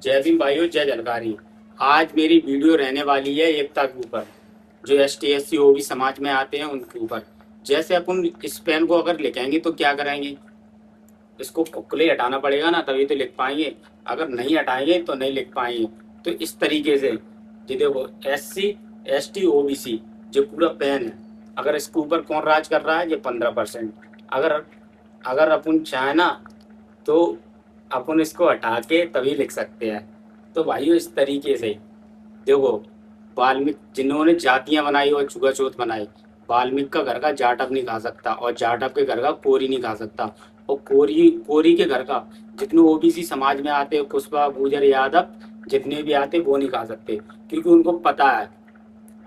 जय भीम भाइयों, जय जलकारी। आज मेरी वीडियो रहने वाली है एकता के ऊपर, जो ST SC OB समाज में आते हैं उनके ऊपर। जैसे अपन इस पेन को अगर लिखेंगे तो क्या करेंगे, इसको खुले हटाना पड़ेगा ना, तभी तो लिख पाएंगे। अगर नहीं हटाएंगे तो नहीं लिख पाएंगे। तो इस तरीके से ये देखो, SC ST OBC जो पूरा पेन है, अगर इसके ऊपर कौन राज कर रहा है, ये 15%। अगर अगर अपन चाहे ना तो अपन इसको हटा के तभी लिख सकते हैं। तो भाइयों इस तरीके से देखो, वाल्मीकि जिन्होंने जातियां बनाई और छुआछूत बनाई, वाल्मीकि का घर का जाटव नहीं खा सकता और जाटव के घर का कोरी नहीं खा सकता, और कोरी कोरी के घर का जितने OBC समाज में आते हैं, कुशवाहा, गुर्जर, यादव जितने भी आते वो नहीं खा सकते। क्योंकि उनको पता है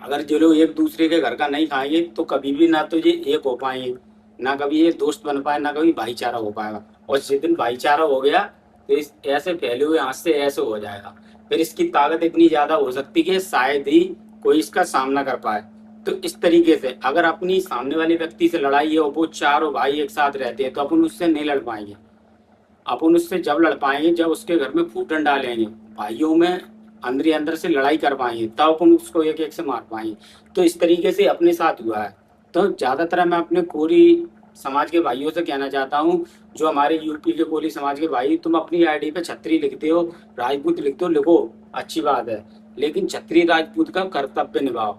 अगर जो लोग एक दूसरे के घर का नहीं खाएंगे तो कभी भी ना तो ये एक हो पाएंगे, ना कभी ये दोस्त बन पाए, ना कभी भाईचारा हो पाएगा। और जिस दिन भाईचारा हो गया तो इस ऐसे फैले हुए हाथ से ऐसे हो जाएगा, फिर इसकी ताकत इतनी ज्यादा हो सकती है शायद ही कोई इसका सामना कर पाए। तो इस तरीके से अगर अपनी सामने वाले व्यक्ति से लड़ाई है और वो चारों भाई एक साथ रहते हैं तो अपन उससे नहीं लड़ पाएंगे। अपन उससे जब लड़ पाएंगे जब उसके घर में फूटन डालेंगे, भाइयों में अंदर ही अंदर से लड़ाई कर पाएंगे, तब अपन उसको एक एक से मार पाएंगे। तो इस तरीके से अपने साथ हुआ है। तो ज्यादातर मैं अपने कोरी समाज के भाइयों से कहना चाहता हूँ, जो हमारे यूपी के कोली समाज के भाई, तुम अपनी ID पे छत्री लिखते हो, राजपूत लिखते हो, लिखो, अच्छी बात है, लेकिन छत्री राजपूत का कर्तव्य निभाओ।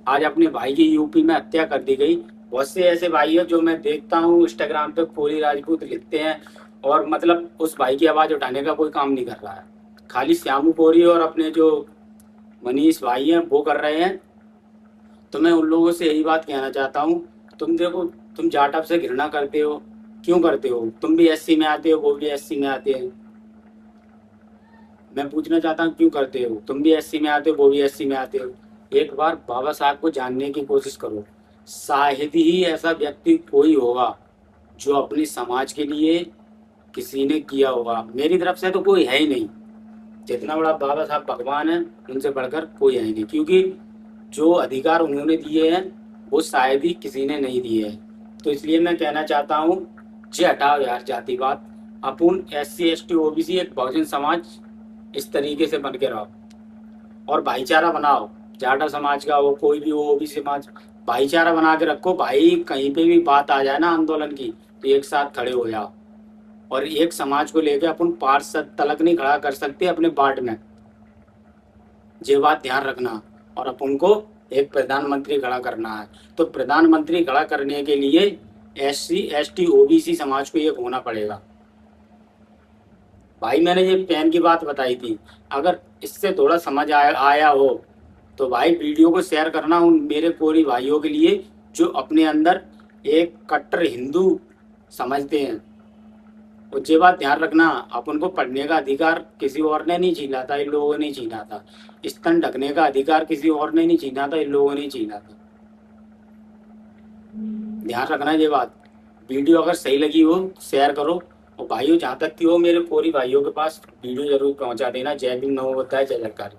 आज अपने भाई की यूपी में हत्या कर दी गई। बहुत से ऐसे भाई है जो मैं देखता हूँ इंस्टाग्राम पे कोली राजपूत लिखते हैं, और मतलब उस भाई की आवाज उठाने का कोई काम नहीं कर रहा है। खाली श्यामू कोरी और अपने जो मनीष भाई हैं वो कर रहे हैं। तो मैं उन लोगों से यही बात कहना चाहता हूँ, तुम देखो, तुम जाटव से घृणा करते हो, क्यों करते हो? तुम भी SC में आते हो, वो भी SC में आते हैं। मैं पूछना चाहता हूँ क्यों करते हो? तुम भी SC में आते हो, वो भी SC में आते हो। एक बार बाबा साहब को जानने की कोशिश करो, शायद ही ऐसा व्यक्ति कोई होगा जो अपने समाज के लिए किसी ने किया होगा। मेरी तरफ से तो कोई है ही नहीं। जितना बड़ा बाबा साहब भगवान है, उनसे बढ़कर कोई है ही नहीं, क्योंकि जो अधिकार उन्होंने दिए हैं वो शायद ही किसी ने नहीं दिए हैं। तो इसलिए मैं कहना चाहता हूँ, जे हटाओ यार जातिवाद। अपन SC ST OBC एक बहुजन समाज इस तरीके से बन के रहो और भाईचारा बनाओ। जाटा समाज का हो, कोई भी हो, OBC समाज, भाईचारा बना के रखो भाई। कहीं पे भी बात आ जाए ना आंदोलन की, तो एक साथ खड़े हो जाओ। और एक समाज को लेकर अपन पार्षद तलक नहीं खड़ा कर सकते अपने वार्ड में, ये बात ध्यान रखना। और अपन को एक प्रधानमंत्री खड़ा करना है, तो प्रधानमंत्री खड़ा करने के लिए SC ST OBC समाज को एक होना पड़ेगा। भाई मैंने ये पेन की बात बताई थी, अगर इससे थोड़ा समझ आया हो तो भाई वीडियो को शेयर करना उन मेरे कोरी भाइयों के लिए जो अपने अंदर एक कट्टर हिंदू समझते हैं। और ये बात ध्यान रखना, अपन को पढ़ने का अधिकार किसी और ने नहीं छीना था, इन लोगों ने छीना था। स्तन ढकने का अधिकार किसी और ने नहीं छीना था, इन लोगों ने छीना था। ध्यान रखना ये बात। वीडियो अगर सही लगी हो शेयर करो, और भाइयों जहाँ तक की हो मेरे कोरी भाइयों के पास वीडियो जरूर पहुँचा देना। जय भीम, नमो बुद्धाय, जय जयकार।